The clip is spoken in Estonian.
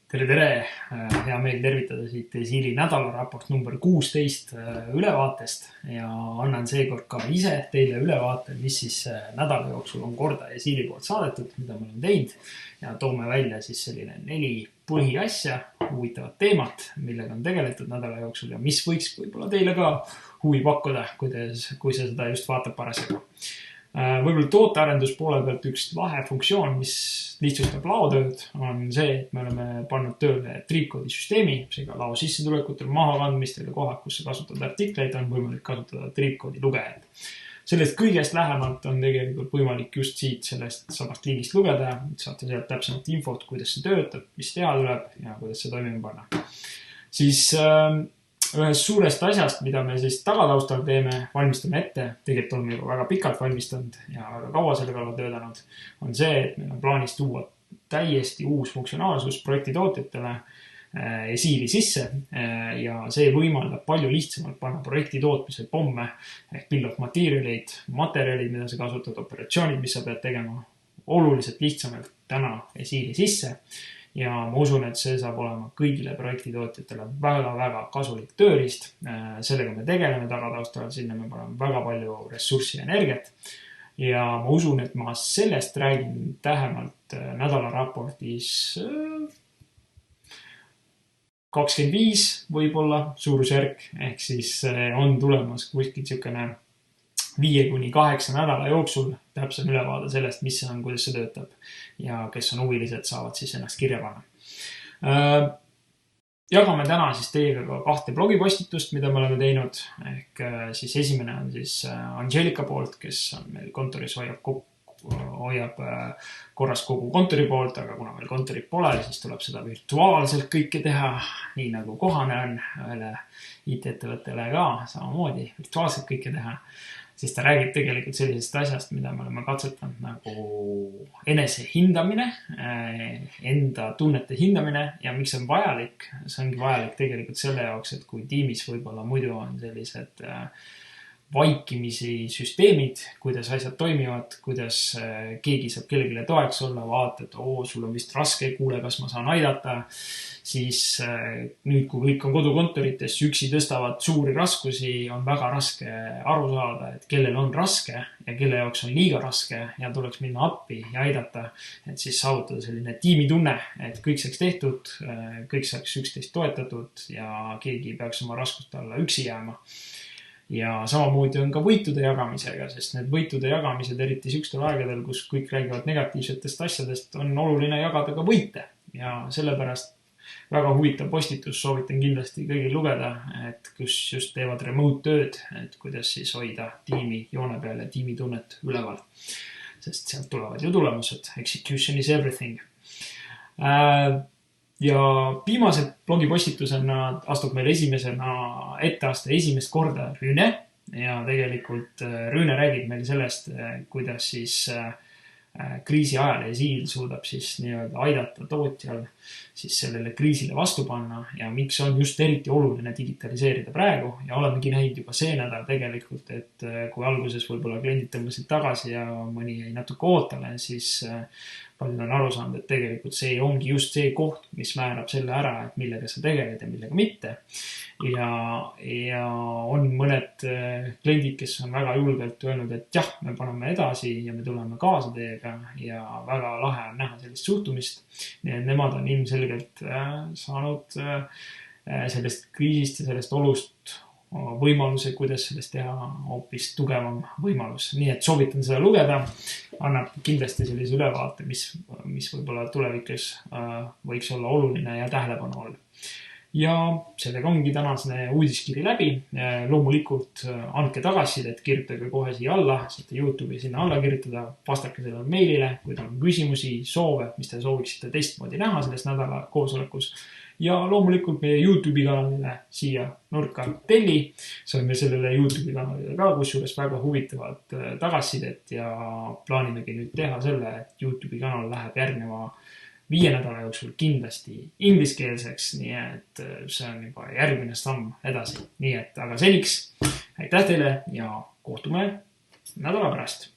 Tere, tere! Hea meel tervitada siit Siili nädalaraport number 16 ülevaatest ja annan seekord ka ise teile ülevaate, mis siis nädala jooksul on korda Siili poolt saadetud, mida me oleme teinud ja toome välja siis selline 4 põhiasja, huvitavat teemat, millega on tegeletud nädala jooksul ja mis võiks võib-olla teile ka huvi pakkuda, kui see seda just vaatab parasjagu. Võib-olla tootearendus poole pealt üks lahe funktsioon, mis lihtsustab laotööd, on see, et me oleme pannud tööle triipkoodi süsteemi, seega lao sissetulekutel, mahakandmistel ja kohad, kus sa kasutad artikleid, on võimalik kasutada triipkoodi lugejad. Sellest kõigest lähemalt on tegelikult võimalik just siit sellest samast liigist lugeda, saate sealt täpsemalt infot, kuidas see töötab, mis teha tuleb ja kuidas see toimima panna. Siis ühest suurest asjast, mida me siis tagataustal teeme, valmistame ette, tegelikult oleme juba väga pikalt valmistanud ja väga kaua selle kallal töötanud, on see, et meil on plaanis tuua täiesti uus funktsionaalsus projektitootjatele Siili sisse ja see võimaldab palju lihtsamalt panna projekti tootmisel pomme ehk bill of materjalid, mida sa kasutad, operatsioonid, mis sa pead tegema oluliselt lihtsamalt täna Siili sisse. Ja ma usun, et see saab olema kõigile projektitootjatele väga kasulik tööriist. Sellega me tegeleme tagataustal, sinna me paneme väga palju ressurssi ja energiat. Ja ma usun, et ma sellest räägin tähemalt nädalaraportis 25 võib-olla suurusjärk, ehk siis on tulemas kuskil niisugune 5-8 nädala jooksul täpsem ülevaade sellest, mis see on, kuidas see töötab ja kes on huvilised, saavad siis ennast kirja panna. Jagame täna siis teiega ka 2 blogipostitust, mida me oleme teinud. Ehk siis esimene on siis Angelika poolt, kes on meil kontoris hoiab korras kogu kontori poolt, aga kuna meil kontorit pole, siis tuleb seda virtuaalselt kõike teha, nii nagu kohane on ühele IT-ettevõttele ka samamoodi virtuaalselt kõike teha. Siis ta räägib tegelikult sellisest asjast, mida me oleme katsetanud nagu enese hindamine, enda tunnete hindamine ja miks see on vajalik. See ongi vajalik tegelikult selle jaoks, et kui tiimis võib-olla muidu on sellised vaikimisi süsteemid, kuidas asjad toimivad, kuidas keegi saab kellegile toeks olla, vaata, et sul on vist raske, kuule, kas ma saan aidata. Siis nüüd, kui kõik on kodukontorites, üksi tõstavad suuri raskusi, on väga raske aru saada, et kellel on raske ja kelle jaoks on liiga raske ja tuleks minna appi ja aidata, et siis saavutada selline tiimitunne, et kõik saaks tehtud, kõik saaks üksteist toetatud ja keegi peaks oma raskuste alla üksi jääma. Ja samamoodi on ka võitude jagamisega, sest need võitude jagamised, eriti sükestel aegadel, kus kõik räägivad negatiivsetest asjadest, on oluline jagada ka võite. Ja sellepärast väga huvitav postitus, soovitan kindlasti kõigil lugeda, et kus just teevad remote tööd, et kuidas siis hoida tiimi joone peal ja tiimitunnet üleval. Sest sealt tulevad ju tulemused. Execution is everything. Ja viimase blogipostitusena astub meil esimesena etteaste esimest korda Rüüne ja tegelikult Rüüne räägib meil sellest, kuidas siis kriisi ajal Siil suudab siis nii-öelda aidata tootjal siis sellele kriisile vastu panna ja miks on just eriti oluline digitaliseerida praegu ja olemegi näinud juba see nädal tegelikult, et kui alguses võib-olla kliendid tõmbasid tagasi ja mõni jäi natuke ootale, siis paljud on aru saanud, et tegelikult see ongi just see koht, mis määrab selle ära, et millega sa tegeled ja millega mitte. Ja on mõned kliendid, kes on väga julgelt öelnud, et jah, me paneme edasi ja me tuleme kaasa teiega ja väga lahe on näha sellist suhtumist. Nii et nemad on ilmselgelt saanud sellest kriisist ja sellest olust võimaluse, kuidas sellest teha hoopis tugevam võimalus. Nii et soovitan seda lugeda, annab kindlasti sellise ülevaate, mis võib-olla tulevikus võiks olla oluline ja tähelepanu all. Ja sellega ongi tänasene uudiskiri läbi. Loomulikult andke tagasisidet, kirjutage kohe siia alla, saate YouTube'i sinna alla kirjutada, vastake sellele meilile, kui teil on küsimusi, soove, mis te sooviksite teistmoodi näha selles nädala koosolekus. Ja loomulikult meie YouTube'i kanalile siia nurka telli. Saime sellele YouTube'i kanalile ka, kus juures väga huvitavad tagasisidet ja plaanimegi nüüd teha selle, et YouTube'i kanal läheb järgneva 5 nädala jooksul kindlasti ingliskeelseks, nii et see on juba järgmine samm edasi. Nii et aga seniks aitäh teile ja kohtume nädala pärast.